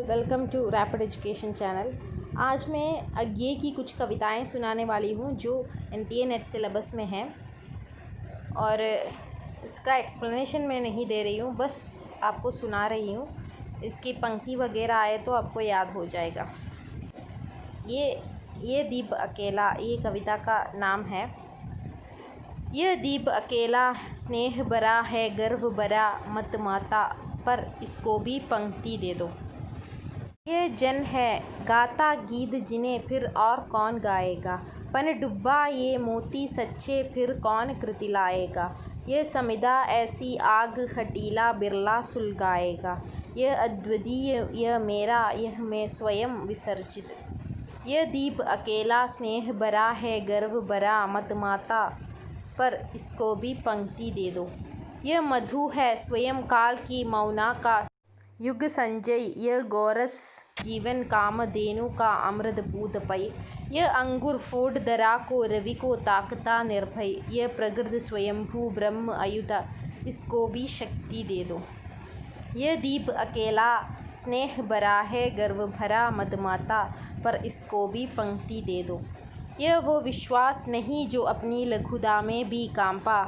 Welcome to Rapid Education channel. आज मैं अज्ञे की कुछ कविताएं सुनाने वाली हूं जो NTA नेट सिलेबस में हैं और इसका एक्सप्लेनेशन मैं नहीं दे रही हूं, बस आपको सुना रही हूं। इसकी पंक्ति वगैरह आए तो आपको याद हो जाएगा। ये दीप अकेला, ये कविता का नाम है। यह दीप अकेला स्नेह भरा है, गर्व भरा मत माता, पर इसको भी पंक्ति दे दो। ये जन है गाता गीत जिन्हें फिर और कौन गाएगा, पन डुब्बा ये मोती सच्चे फिर कौन कृति लाएगा। यह समिधा ऐसी आग हटीला बिरला सुलगाएगा, यह अद्वितीय यह मेरा यह मैं स्वयं विसर्जित। यह दीप अकेला स्नेह भरा है, गर्व भरा मत माता, पर इसको भी पंक्ति दे दो। यह मधु है स्वयं काल की मौना का युग संजय, यह गोरस जीवन कामधेनु का अमृत पूत पय। यह अंगुर फोड़ दरा को रवि को ताकता निर्भय, यह प्रकृति स्वयंभू ब्रह्म अयुता, इसको भी शक्ति दे दो। यह दीप अकेला स्नेह भरा है, गर्व भरा मत माता, पर इसको भी पंक्ति दे दो। यह वो विश्वास नहीं जो अपनी लघुता में भी कांपा,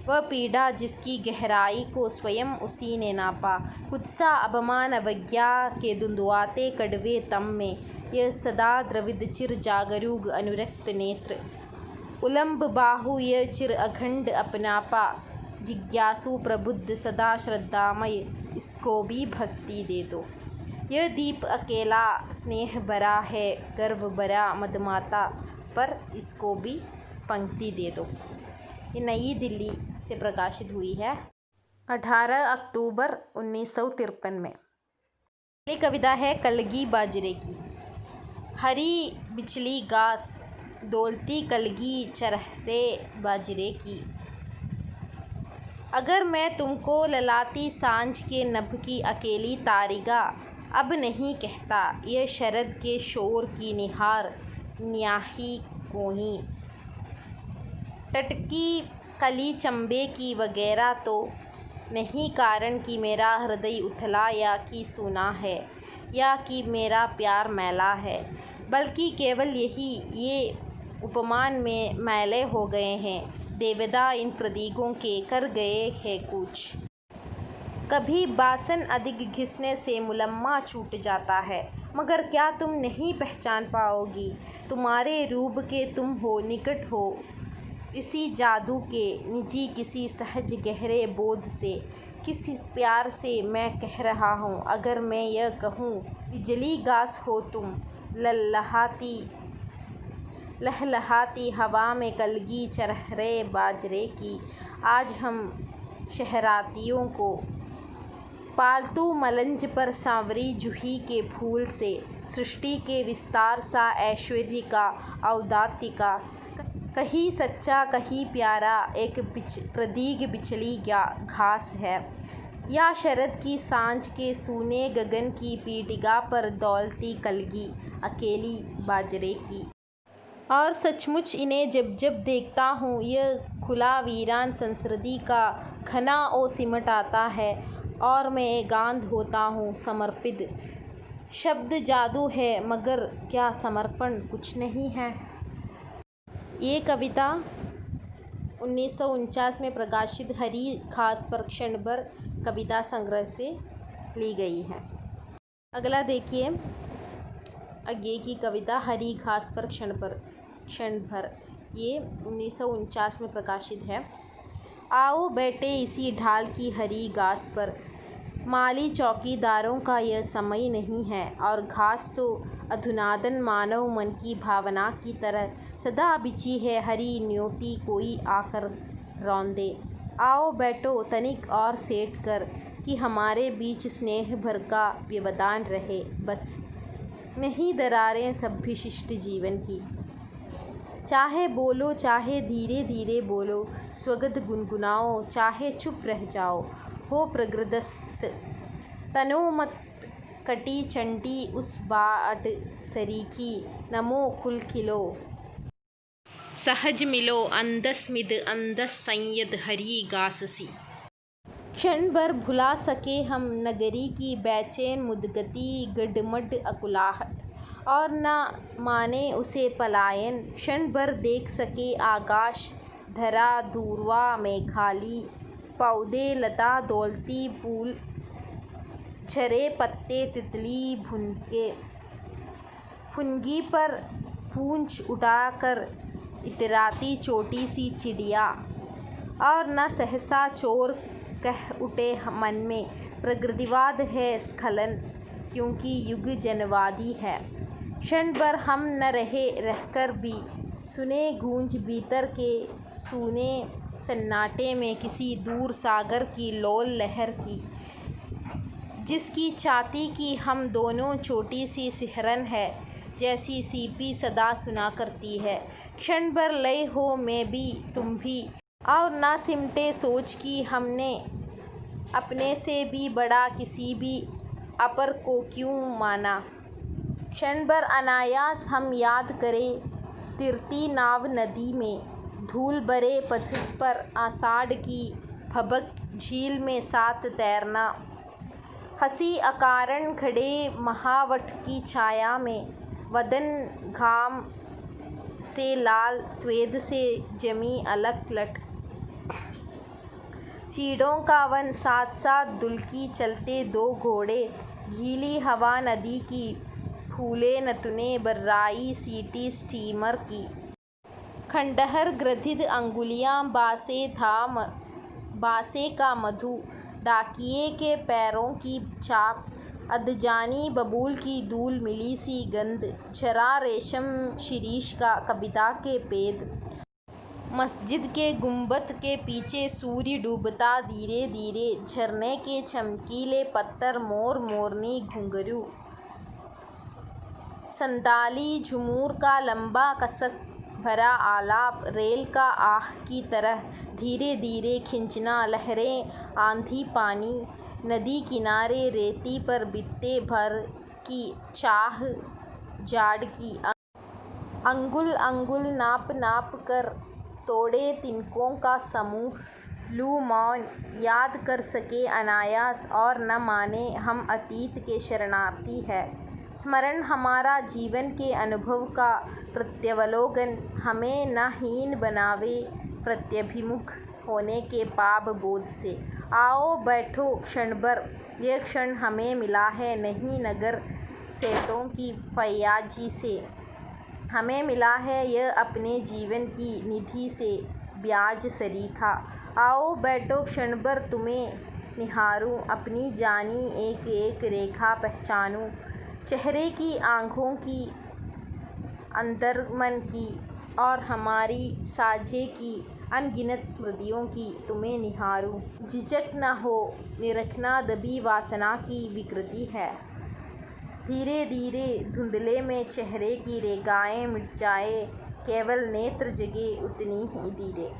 वह पीड़ा जिसकी गहराई को स्वयं उसी ने नापा। कुत्सा अपमान अवज्ञा के धुंधुआते कड़वे तम में, यह सदा द्रविद चिर जागरूक अनुरक्त नेत्र। उलंब बाहु यह चिर अखंड अपनापा, जिज्ञासु प्रबुद्ध सदा श्रद्धामय, इसको भी भक्ति दे दो। यह दीप अकेला स्नेह भरा है, गर्व भरा मत माता, पर इसको भी पंक्ति दे दो। ये नई दिल्ली से प्रकाशित हुई है 18 अक्टूबर 1953 में। पहली कविता है कलगी बाजरे की। हरी बिचली घास डोलती कलगी चरहते बाजरे की, अगर मैं तुमको ललाती सांझ के नभ की अकेली तारिगा, अब नहीं कहता यह शरद के शोर की निहार न्याही कोही। टटकी कली चंबे की वगैरह तो नहीं कारण कि मेरा हृदय उथला या कि सूना है या कि मेरा प्यार मैला है, बल्कि केवल यही ये उपमान में मैले हो गए हैं, देवदा इन प्रतीकों के कर गए हैं कुछ। कभी बासन अधिक घिसने से मुलम्मा छूट जाता है, मगर क्या तुम नहीं पहचान पाओगी, तुम्हारे रूप के तुम हो निकट हो इसी जादू के, निजी किसी सहज गहरे बोध से, किसी प्यार से मैं कह रहा हूँ। अगर मैं यह कहूँ बिजली घास हो तुम, लहलहाती हवा में कलगी चरहरे बाजरे की, आज हम शहरातियों को पालतू मलंज पर सांवरी जूही के फूल से, सृष्टि के विस्तार सा ऐश्वर्य का औदात्य का, कहीं सच्चा कहीं प्यारा एक प्रतीक बिचली घास है, या शरद की सांझ के सूने गगन की पीठिका पर दौलती कलगी अकेली बाजरे की। और सचमुच इन्हें जब जब देखता हूँ, यह खुला वीरान संस्कृति का घना ओ सिमट आता है और मैं एकांत होता हूँ समर्पित। शब्द जादू है मगर क्या समर्पण कुछ नहीं है। ये कविता 1949 में प्रकाशित हरी घास पर क्षण भर कविता संग्रह से ली गई है। अगला देखिए अज्ञे की कविता हरी घास पर क्षण भर, ये 1949 में प्रकाशित है। आओ बैठे इसी ढाल की हरी घास पर, माली चौकीदारों का यह समय नहीं है, और घास तो अधुनातन मानव मन की भावना की तरह सदा बिछी है, हरी न्योती कोई आकर रौंदे। आओ बैठो तनिक और सेट कर, कि हमारे बीच स्नेह भर का व्यवधान रहे, बस नहीं दरारें सब विशिष्ट जीवन की। चाहे बोलो चाहे धीरे धीरे बोलो, स्वगत गुनगुनाओ चाहे चुप रह जाओ, हो प्रकृतस्थ तनो मत कटी चंटी उस बाट सरीखी, नमो खुल खिलो सहज मिलो अंदस मिद अंदस संयद हरी घास सी। क्षण भर भुला सके हम नगरी की बेचैन मुदगती गडमड अकुलाहट, और न माने उसे पलायन। क्षण भर देख सके आकाश, धरा, दूरवा, मेघाली, पौधे, लता, दौलती, फूल, झरे पत्ते, तितली, फुनगी पर पूंछ उठाकर इतराती छोटी सी चिड़िया, और न सहसा चोर कह उठे मन में, प्रकृतिवाद है स्खलन, क्योंकि युग जनवादी है। क्षण भर हम न रहे, रहकर भी सुने गूंज भीतर के सूने सन्नाटे में किसी दूर सागर की लोल लहर की, जिसकी छाती की हम दोनों छोटी सी सिहरन है, जैसी सीपी सदा सुना करती है। क्षण भर लय हो मैं भी तुम भी, और ना सिमटे सोच की हमने अपने से भी बड़ा किसी भी अपर को क्यों माना। क्षण भर अनायास हम याद करें तिरती नाव नदी में, धूल भरे पथ पर आषाढ़ की भबक झील में साथ तैरना, हंसी अकारण खड़े महावट की छाया में, वदन घाम से लाल, स्वेद से जमी अलग लट, चीड़ों का वन, साथ साथ दुलकी चलते दो घोड़े, गीली हवा नदी की, फूले नतुने बर्राई सीटी स्टीमर की, खंडहर ग्रथित अंगुलियां, बासे का मधु, डाकिये के पैरों की छाप, अधजानी बबूल की धूल मिली सी गंध, झरा रेशम शिरीष का कविता के पेद, मस्जिद के गुंबद के पीछे सूर्य डूबता धीरे धीरे, झरने के चमकीले पत्थर, मोर मोरनी घुंघरू, संताली झूमर का लंबा कसक भरा आलाप, रेल का आह की तरह धीरे धीरे खींचना, लहरें, आंधी, पानी, नदी किनारे रेती पर बित्ते भर की चाह, जाड़ की अंगुल अंगुल नाप नाप कर तोड़े तिनकों का समूह, लू मौन याद कर सके अनायास, और न माने हम अतीत के शरणार्थी है। स्मरण हमारा जीवन के अनुभव का प्रत्यवलोकन, हमें न हीन बनावे प्रत्यभिमुख होने के पाप बोध से। आओ बैठो क्षण भर, यह क्षण हमें मिला है नहीं नगर सेठों की फैयाजी से, हमें मिला है यह अपने जीवन की निधि से ब्याज सरीखा। आओ बैठो क्षण भर, तुम्हें निहारूं, अपनी जानी एक एक रेखा पहचानूं, चेहरे की, आँखों की, अंतर्मन की, और हमारी साझे की अनगिनत स्मृतियों की तुम्हें निहारूं। झिझक न हो निरखना दबी वासना की विकृति है, धीरे धीरे धुंधले में चेहरे की रेखाएं मिट जाए, केवल नेत्र जगे उतनी ही धीरे।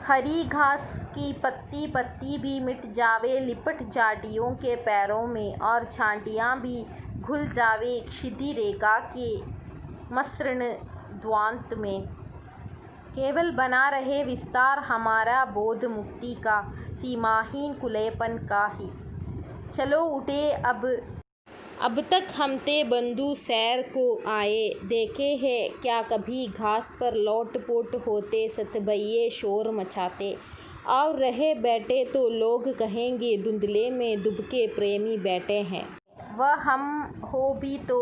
हरी घास की पत्ती पत्ती भी मिट जावे लिपट जाटियों के पैरों में, और छांटियाँ भी घुल जावे क्षिति रेखा के मसृण ध्वांत में। केवल बना रहे विस्तार हमारा बोध मुक्ति का, सीमाहीन खुलेपन का ही। चलो उठे अब तक हम ते बंधु सैर को आए, देखे है क्या कभी घास पर लोटपोट होते सतबैये शोर मचाते, और रहे बैठे तो लोग कहेंगे धुंधले में दुबके प्रेमी बैठे हैं। वह हम हो भी तो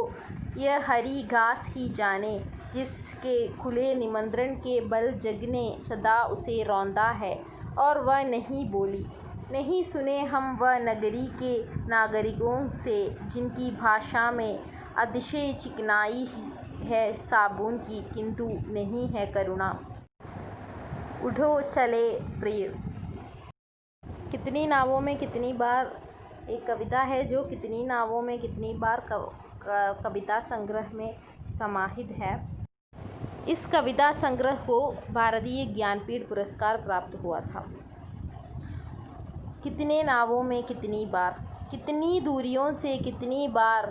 यह हरी घास ही जाने, जिसके खुले निमंत्रण के बल जग ने सदा उसे रौंदा है, और वह नहीं बोली। नहीं सुने हम वह नगरी के नागरिकों से, जिनकी भाषा में अतिशय चिकनाई है साबुन की, किंतु नहीं है करुणा। उठो चले प्रिय। कितनी नावों में कितनी बार एक कविता है जो कितनी नावों में कितनी बार कविता संग्रह में समाहित है। इस कविता संग्रह को भारतीय ज्ञानपीठ पुरस्कार प्राप्त हुआ था। कितने नावों में कितनी बार, कितनी दूरियों से कितनी बार,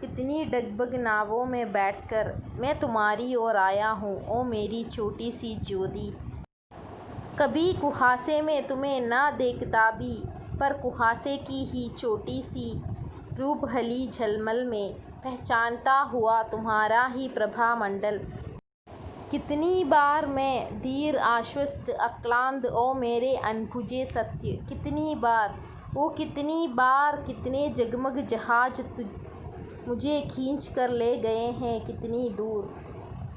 कितनी डगबग नावों में बैठकर मैं तुम्हारी ओर आया हूँ, ओ मेरी छोटी सी ज्योति। कभी कुहासे में तुम्हें ना देखता भी, पर कुहासे की ही छोटी सी रूपहली झलमल में पहचानता हुआ तुम्हारा ही प्रभा मंडल। कितनी बार मैं धीर आश्वस्त अक्लांत ओ मेरे अनबुझे सत्य, कितनी बार ओ कितनी बार कितने जगमग जहाज मुझे खींच कर ले गए हैं कितनी दूर,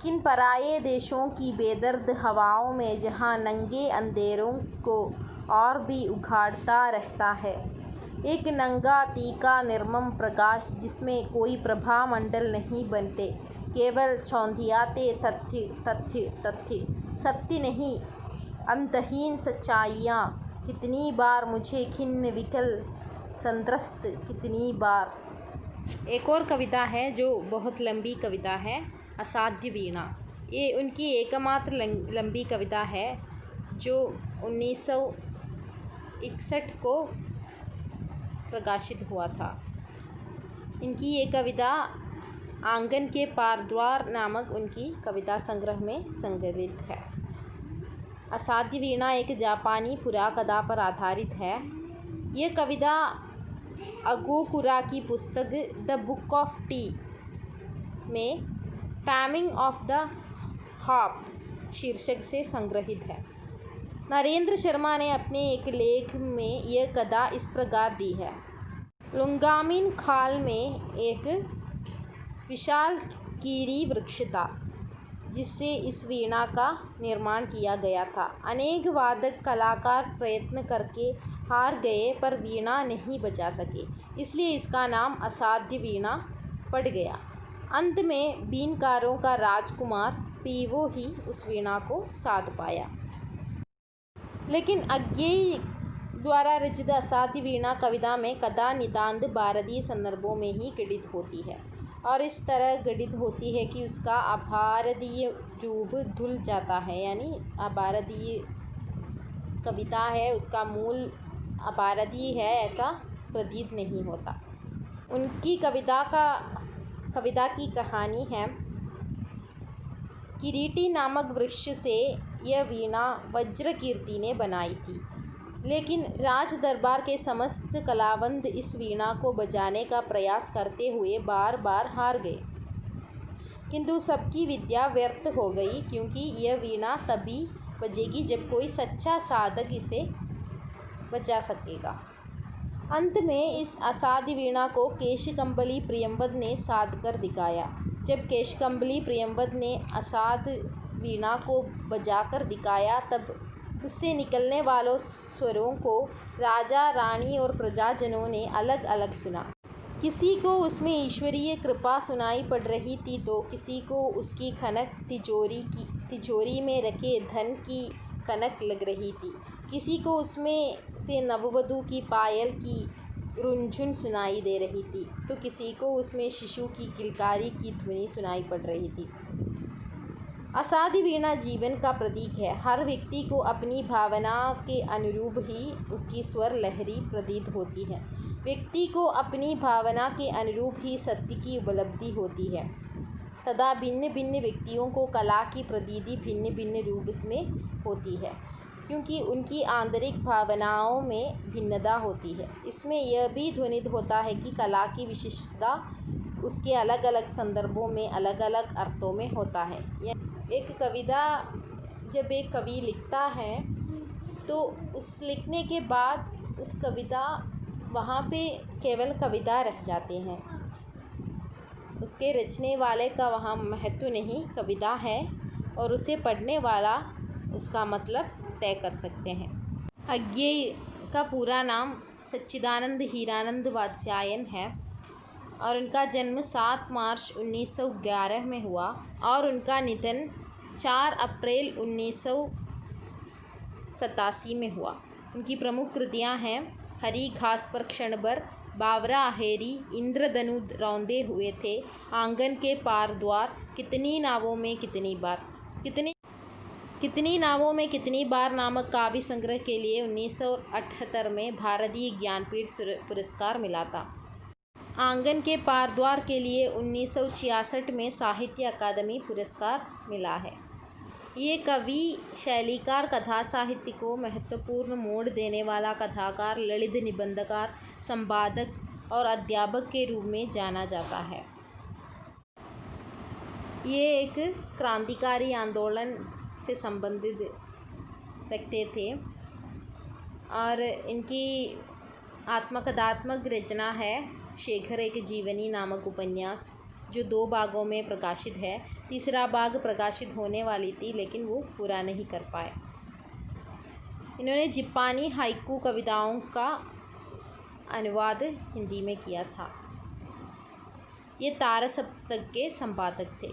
किन पराये देशों की बेदर्द हवाओं में, जहाँ नंगे अंधेरों को और भी उघाड़ता रहता है एक नंगा तीखा निर्मम प्रकाश, जिसमें कोई प्रभा मंडल नहीं बनते, केवल चौंधियाते तथ्य तथ्य तथ्य, सत्य नहीं अंतहीन सच्चाइयाँ। कितनी बार मुझे खिन्न विकल संत्रस्त, कितनी बार। एक और कविता है जो बहुत लंबी कविता है, असाध्य वीणा। ये उनकी एकमात्र लंबी कविता है जो 1961 को प्रकाशित हुआ था। इनकी ये कविता आंगन के पार द्वार नामक उनकी कविता संग्रह में संकलित है। असाध्य वीणा एक जापानी पुराकथा पर आधारित है। यह कविता अगोकुरा की पुस्तक द बुक ऑफ टी में टाइमिंग ऑफ द हार्प शीर्षक से संग्रहित है। नरेंद्र शर्मा ने अपने एक लेख में यह कथा इस प्रकार दी है। लुंगामिन खाल में एक विशाल कीरी वृक्ष था जिससे इस वीणा का निर्माण किया गया था। अनेक वादक कलाकार प्रयत्न करके हार गए पर वीणा नहीं बजा सके, इसलिए इसका नाम असाध्य वीणा पड़ गया। अंत में बीनकारों का राजकुमार पीवो ही उस वीणा को साध पाया। लेकिन अज्ञेय द्वारा रचित असाध्य वीणा कविता में कथा नितांत भारतीय संदर्भों में ही गढ़ित होती है और इस तरह गढ़ित होती है कि उसका अभारतीय रूप धुल जाता है, यानी अभारतीय कविता है, उसका मूल अभारतीय है ऐसा प्रतीत नहीं होता। उनकी कविता की कहानी है। किरीटी नामक वृक्ष से यह वीणा वज्रकीर्ति ने बनाई थी, लेकिन राज दरबार के समस्त कलावंद इस वीणा को बजाने का प्रयास करते हुए बार बार हार गए, किंतु सबकी विद्या व्यर्थ हो गई, क्योंकि यह वीणा तभी बजेगी जब कोई सच्चा साधक इसे बजा सकेगा। अंत में इस असाध्य वीणा को केशकम्बली प्रियंवद ने साध कर दिखाया। जब केशकम्बली प्रियंवद ने असाध्य वीणा को बजाकर दिखाया, तब उससे निकलने वालों स्वरों को राजा रानी और प्रजाजनों ने अलग अलग सुना। किसी को उसमें ईश्वरीय कृपा सुनाई पड़ रही थी तो किसी को उसकी खनक तिजोरी में रखे धन की कनक लग रही थी, किसी को उसमें से नववधू की पायल की रुंझुन सुनाई दे रही थी, तो किसी को उसमें शिशु की किलकारी की ध्वनि सुनाई पड़ रही थी। असाध्य वीणा जीवन का प्रतीक है। हर व्यक्ति को अपनी भावना के अनुरूप ही उसकी स्वर लहरी प्रतीत होती है। व्यक्ति को अपनी भावना के अनुरूप ही सत्य की उपलब्धि होती है तथा भिन्न भिन्न व्यक्तियों को कला की प्रतीति भिन्न भिन्न रूप में होती है, क्योंकि उनकी आंतरिक भावनाओं में भिन्नता होती है। इसमें यह भी ध्वनित होता है कि कला की विशिष्टता उसके अलग अलग संदर्भों में अलग अलग अर्थों में होता है। एक कविता जब एक कवि लिखता है तो उस लिखने के बाद उस कविता वहाँ पे केवल कविता रह जाते हैं, उसके रचने वाले का वहाँ महत्व नहीं, कविता है और उसे पढ़ने वाला उसका मतलब तय कर सकते हैं। अज्ञेय का पूरा नाम सच्चिदानंद हीरानंद वात्स्यायन है और उनका जन्म 7 मार्च 1911 में हुआ और उनका निधन 4 अप्रैल 1987 में हुआ। उनकी प्रमुख कृतियां हैं हरी घास पर क्षण भर, बावरा अहेरी, इंद्रधनु रौंदे हुए थे, आंगन के पार द्वार, कितनी नावों में कितनी बार नामक काव्य संग्रह के लिए 1978 में भारतीय ज्ञानपीठ पुरस्कार मिला था। आंगन के पार द्वार के लिए 1966 में साहित्य अकादमी पुरस्कार मिला है। ये कवि शैलीकार, कथा साहित्य को महत्वपूर्ण मोड़ देने वाला कथाकार, ललित निबंधकार, संपादक और अध्यापक के रूप में जाना जाता है। ये एक क्रांतिकारी आंदोलन से संबंधित रखते थे और इनकी आत्मकथात्मक रचना है शेखर एक जीवनी नामक उपन्यास, जो 2 भागों में प्रकाशित है। तीसरा भाग प्रकाशित होने वाली थी लेकिन वो पूरा नहीं कर पाए। इन्होंने जापानी हाइकू कविताओं का अनुवाद हिंदी में किया था। ये तारा सप्तक के संपादक थे।